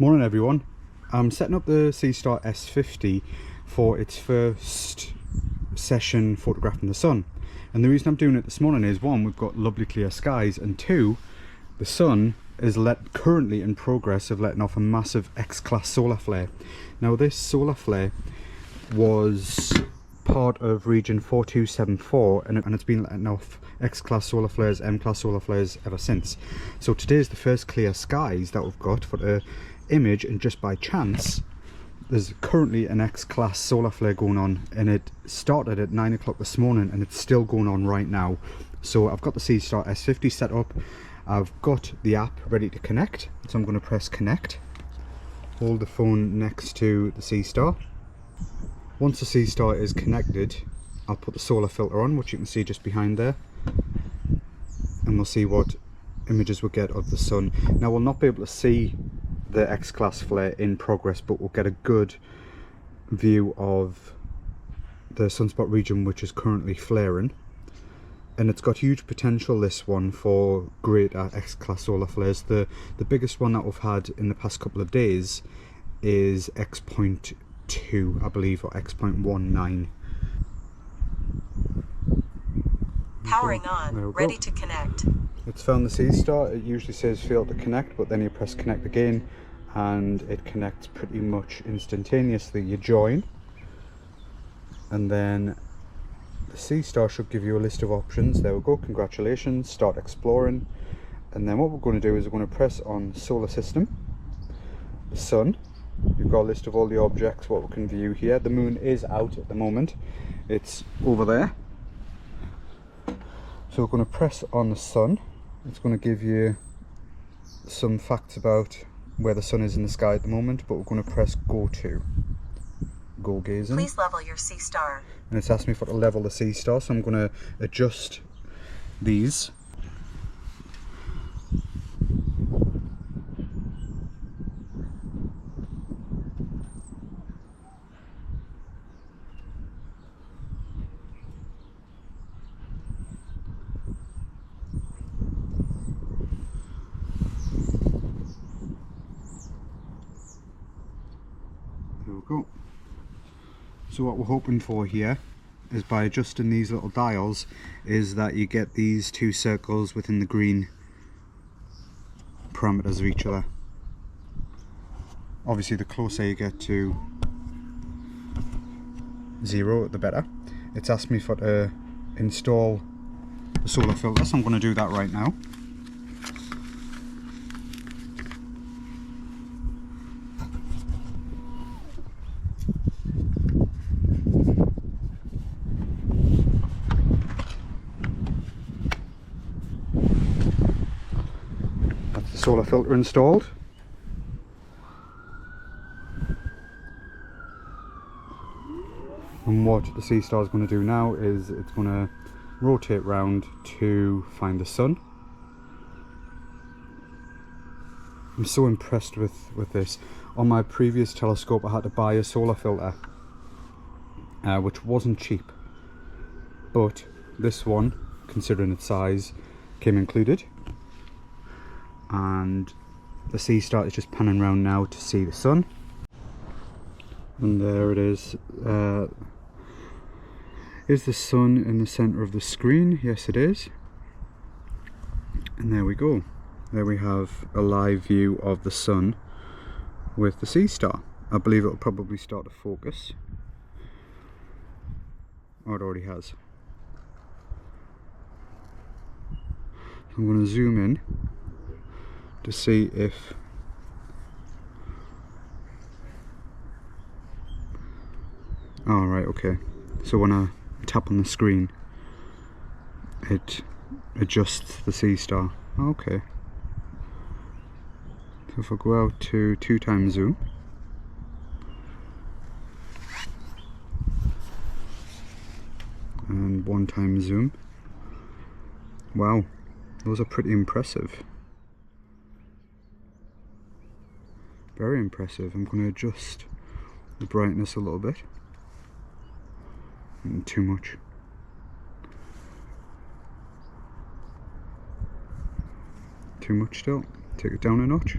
Morning everyone. I'm setting up the Seestar S50 for its first session photographing the sun, and the reason I'm doing it this morning is one, we've got lovely clear skies, and two, the sun is currently in progress of letting off a massive X-class solar flare. Now this solar flare was part of region 4274 and it's been letting off X-class solar flares, M-class solar flares ever since. So today is the first clear skies that we've got for the image, and just by chance there's currently an X-class solar flare going on, and it started at 9 o'clock this morning and it's still going on right now. So I've got the Seestar S50 set up, I've got the app ready to connect, so I'm going to press connect, hold the phone next to the Seestar. Once the Seestar is connected, I'll put the solar filter on, which you can see just behind there, and we'll see what images we'll get of the sun. Now we'll not be able to see the X-class flare in progress, but we'll get a good view of the sunspot region which is currently flaring, and it's got huge potential, this one, for greater X-class solar flares. The biggest one that we've had in the past couple of days is X.2, I believe, or X.19. Powering on, ready to connect. It's found the Seestar. It usually says fail to connect, but then you press connect again and it connects pretty much instantaneously. You join, and then the Seestar should give you a list of options. There we go, congratulations, start exploring. And then what we're going to do is we're going to press on solar system, the sun. You've got a list of all the objects, what we can view here. The moon is out at the moment, it's over there. So we're going to press on the sun. It's going to give you some facts about where the sun is in the sky at the moment, but we're going to press go gazing. Please level your Seestar. And it's asked me for to level the Seestar, so I'm going to adjust these. There we go. So what we're hoping for here is, by adjusting these little dials, is that you get these two circles within the green parameters of each other. Obviously the closer you get to 0, the better. It's asked me for to install the solar filter, so I'm going to do that right now. Solar filter installed. And what the Seestar is going to do now is it's going to rotate round to find the sun. I'm so impressed with this. On my previous telescope I had to buy a solar filter, which wasn't cheap, but this one, considering its size, came included. And the Seestar is just panning around now to see the sun, and there it is. Is the sun in the center of the screen? Yes, it is. And there we go, there we have a live view of the sun with the Seestar. I believe it'll probably start to focus. Oh, it already has. I'm going to zoom in to see if right, okay, so when I tap on the screen it adjusts the Seestar. Okay, so if I go out to 2x zoom, and 1x zoom, wow, those are pretty impressive. Very impressive. I'm going to adjust the brightness a little bit. Too much. Too much still. Take it down a notch.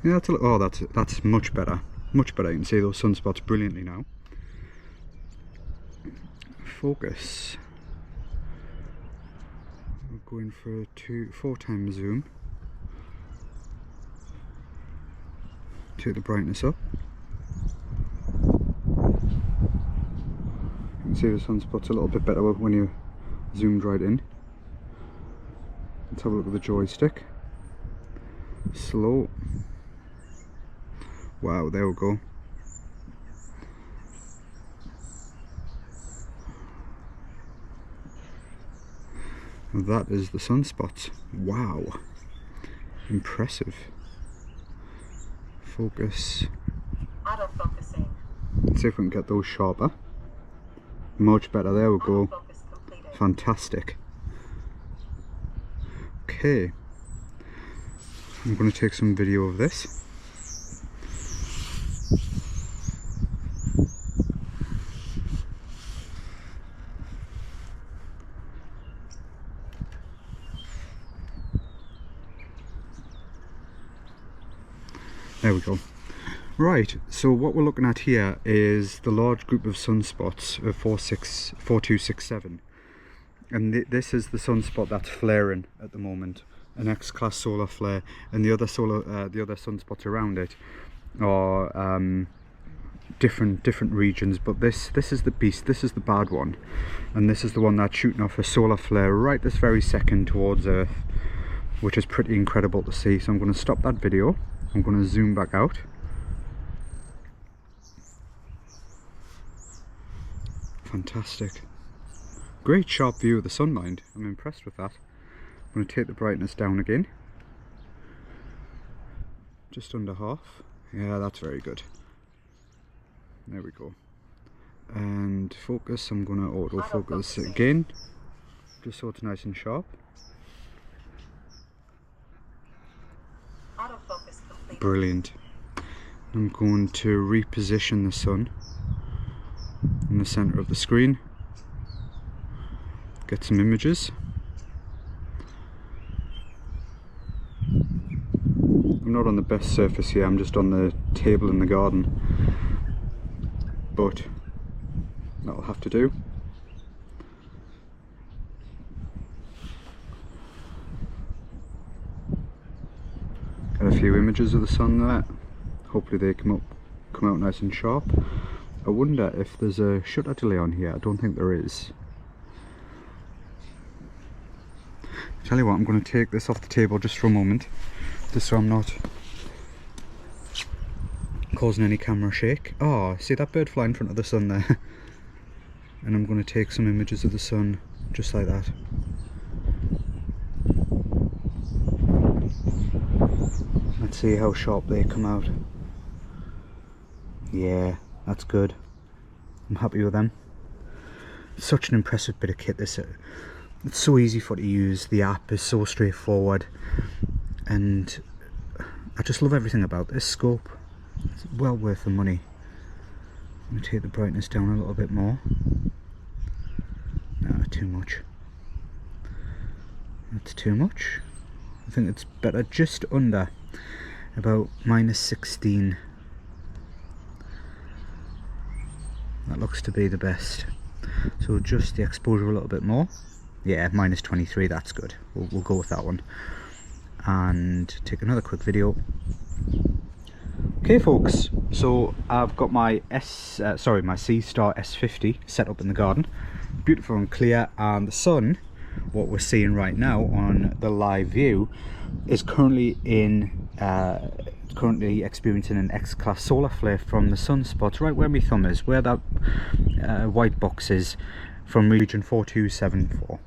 Yeah, that's a look. Oh, that's much better. Much better. You can see those sunspots brilliantly now. Focus. We're going for a 4 times zoom. Take the brightness up. You can see the sunspots a little bit better when you zoomed right in. Let's have a look at the joystick. Slow. Wow, there we go. That is the sunspots. Wow. Impressive. Focus. Autofocusing. Let's see if we can get those sharper. Much better, there we go. Autofocus completed. Fantastic. Okay. I'm going to take some video of this. There we go. Right, so what we're looking at here is the large group of sunspots of 4267, and this is the sunspot that's flaring at the moment, an X-class solar flare, and the other sunspots around it are different regions. But this is the beast. This is the bad one, and this is the one that's shooting off a solar flare right this very second towards Earth, which is pretty incredible to see. So I'm going to stop that video. I'm going to zoom back out. Fantastic. Great sharp view of the sun, mind. I'm impressed with that. I'm going to take the brightness down again. Just under half. Yeah, that's very good. There we go. And focus, I'm going to autofocus again, just so it's nice and sharp. Autofocus complete. Brilliant. I'm going to reposition the sun in the center of the screen. Get some images. I'm not on the best surface here, I'm just on the table in the garden, but that'll have to do. Got a few images of the sun there. Hopefully they come out nice and sharp. I wonder if there's a shutter delay on here. I don't think there is. Tell you what, I'm going to take this off the table just for a moment, just so I'm not causing any camera shake. Oh, see that bird fly in front of the sun there? And I'm going to take some images of the sun just like that. Let's see how sharp they come out. Yeah, that's good. I'm happy with them. Such an impressive bit of kit, this. It's so easy for it to use. The app is so straightforward, and I just love everything about this scope. It's well worth the money. I'm going to take the brightness down a little bit more. No, too much. That's too much. I think it's better just under about -16. That looks to be the best. So adjust the exposure a little bit more. Yeah, -23, that's good. We'll go with that one. And take another quick video. Okay folks, so I've got my Seestar S50 set up in the garden. Beautiful and clear, and the sun, what we're seeing right now on the live view, is currently experiencing an X-class solar flare from the sunspots right where my thumb is, where that white box is, from region 4274.